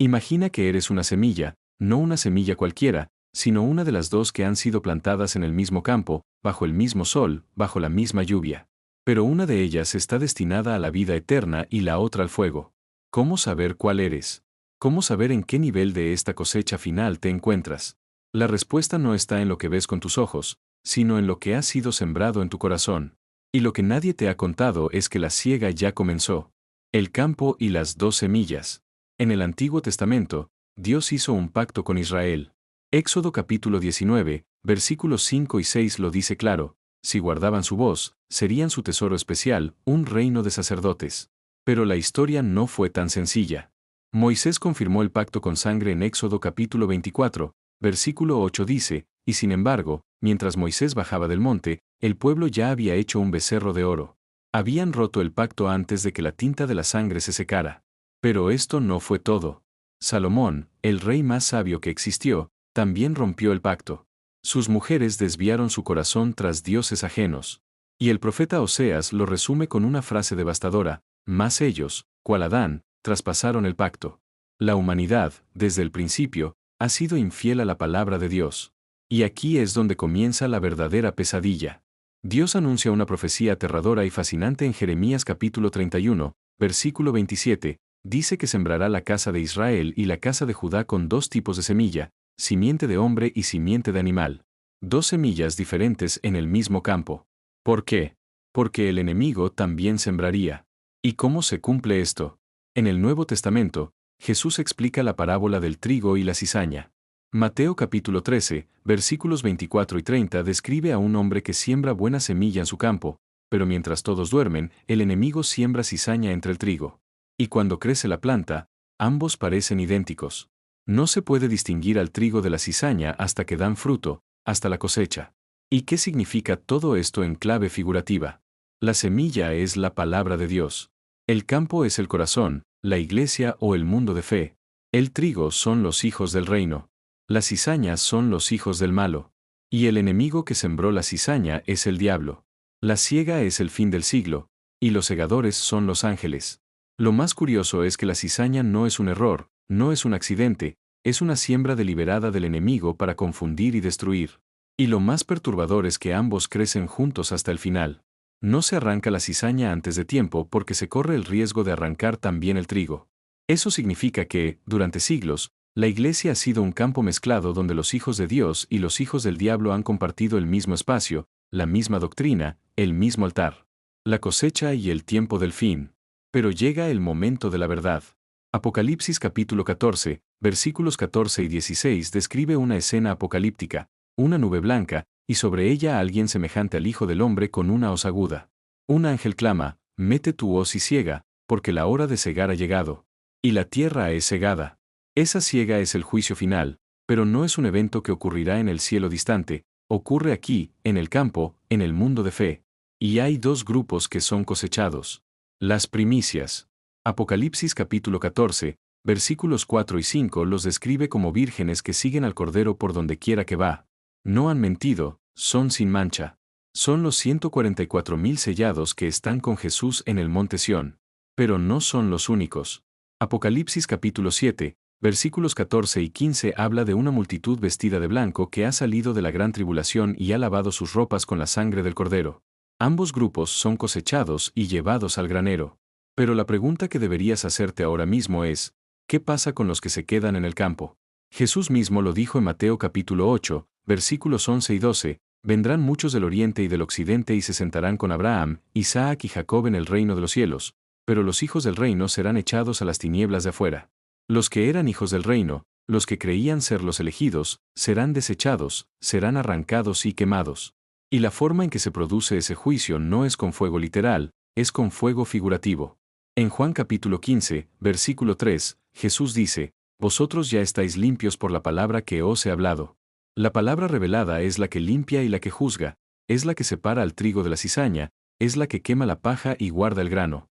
Imagina que eres una semilla, no una semilla cualquiera, sino una de las dos que han sido plantadas en el mismo campo, bajo el mismo sol, bajo la misma lluvia. Pero una de ellas está destinada a la vida eterna y la otra al fuego. ¿Cómo saber cuál eres? ¿Cómo saber en qué nivel de esta cosecha final te encuentras? La respuesta no está en lo que ves con tus ojos, sino en lo que ha sido sembrado en tu corazón. Y lo que nadie te ha contado es que la siega ya comenzó. El campo y las dos semillas. En el Antiguo Testamento, Dios hizo un pacto con Israel. Éxodo capítulo 19, versículos 5 y 6 lo dice claro: si guardaban su voz, serían su tesoro especial, un reino de sacerdotes. Pero la historia no fue tan sencilla. Moisés confirmó el pacto con sangre en Éxodo capítulo 24, versículo 8 dice: y sin embargo, mientras Moisés bajaba del monte, el pueblo ya había hecho un becerro de oro. Habían roto el pacto antes de que la tinta de la sangre se secara. Pero esto no fue todo. Salomón, el rey más sabio que existió, también rompió el pacto. Sus mujeres desviaron su corazón tras dioses ajenos. Y el profeta Oseas lo resume con una frase devastadora: mas ellos, cual Adán, traspasaron el pacto. La humanidad, desde el principio, ha sido infiel a la palabra de Dios. Y aquí es donde comienza la verdadera pesadilla. Dios anuncia una profecía aterradora y fascinante en Jeremías capítulo 31, versículo 27, dice que sembrará la casa de Israel y la casa de Judá con dos tipos de semilla, simiente de hombre y simiente de animal. Dos semillas diferentes en el mismo campo. ¿Por qué? Porque el enemigo también sembraría. ¿Y cómo se cumple esto? En el Nuevo Testamento, Jesús explica la parábola del trigo y la cizaña. Mateo capítulo 13, versículos 24 y 30 describe a un hombre que siembra buena semilla en su campo, pero mientras todos duermen, el enemigo siembra cizaña entre el trigo. Y cuando crece la planta, ambos parecen idénticos. No se puede distinguir al trigo de la cizaña hasta que dan fruto, hasta la cosecha. ¿Y qué significa todo esto en clave figurativa? La semilla es la palabra de Dios. El campo es el corazón, la iglesia o el mundo de fe. El trigo son los hijos del reino. Las cizañas son los hijos del malo. Y el enemigo que sembró la cizaña es el diablo. La siega es el fin del siglo, y los segadores son los ángeles. Lo más curioso es que la cizaña no es un error, no es un accidente, es una siembra deliberada del enemigo para confundir y destruir. Y lo más perturbador es que ambos crecen juntos hasta el final. No se arranca la cizaña antes de tiempo porque se corre el riesgo de arrancar también el trigo. Eso significa que, durante siglos, la iglesia ha sido un campo mezclado donde los hijos de Dios y los hijos del diablo han compartido el mismo espacio, la misma doctrina, el mismo altar. La cosecha y el tiempo del fin. Pero llega el momento de la verdad. Apocalipsis capítulo 14, versículos 14 y 16 describe una escena apocalíptica, una nube blanca, y sobre ella alguien semejante al Hijo del Hombre con una hoz aguda. Un ángel clama: mete tu hoz y ciega, porque la hora de cegar ha llegado. Y la tierra es cegada. Esa siega es el juicio final, pero no es un evento que ocurrirá en el cielo distante, ocurre aquí, en el campo, en el mundo de fe. Y hay dos grupos que son cosechados. Las primicias. Apocalipsis capítulo 14, versículos 4 y 5 los describe como vírgenes que siguen al Cordero por donde quiera que va. No han mentido, son sin mancha. Son los 144,000 sellados que están con Jesús en el monte Sión. Pero no son los únicos. Apocalipsis capítulo 7, versículos 14 y 15 habla de una multitud vestida de blanco que ha salido de la gran tribulación y ha lavado sus ropas con la sangre del Cordero. Ambos grupos son cosechados y llevados al granero. Pero la pregunta que deberías hacerte ahora mismo es: ¿qué pasa con los que se quedan en el campo? Jesús mismo lo dijo en Mateo capítulo 8, versículos 11 y 12, vendrán muchos del oriente y del occidente y se sentarán con Abraham, Isaac y Jacob en el reino de los cielos, pero los hijos del reino serán echados a las tinieblas de afuera. Los que eran hijos del reino, los que creían ser los elegidos, serán desechados, serán arrancados y quemados. Y la forma en que se produce ese juicio no es con fuego literal, es con fuego figurativo. En Juan capítulo 15, versículo 3, Jesús dice: vosotros ya estáis limpios por la palabra que os he hablado. La palabra revelada es la que limpia y la que juzga, es la que separa al trigo de la cizaña, es la que quema la paja y guarda el grano.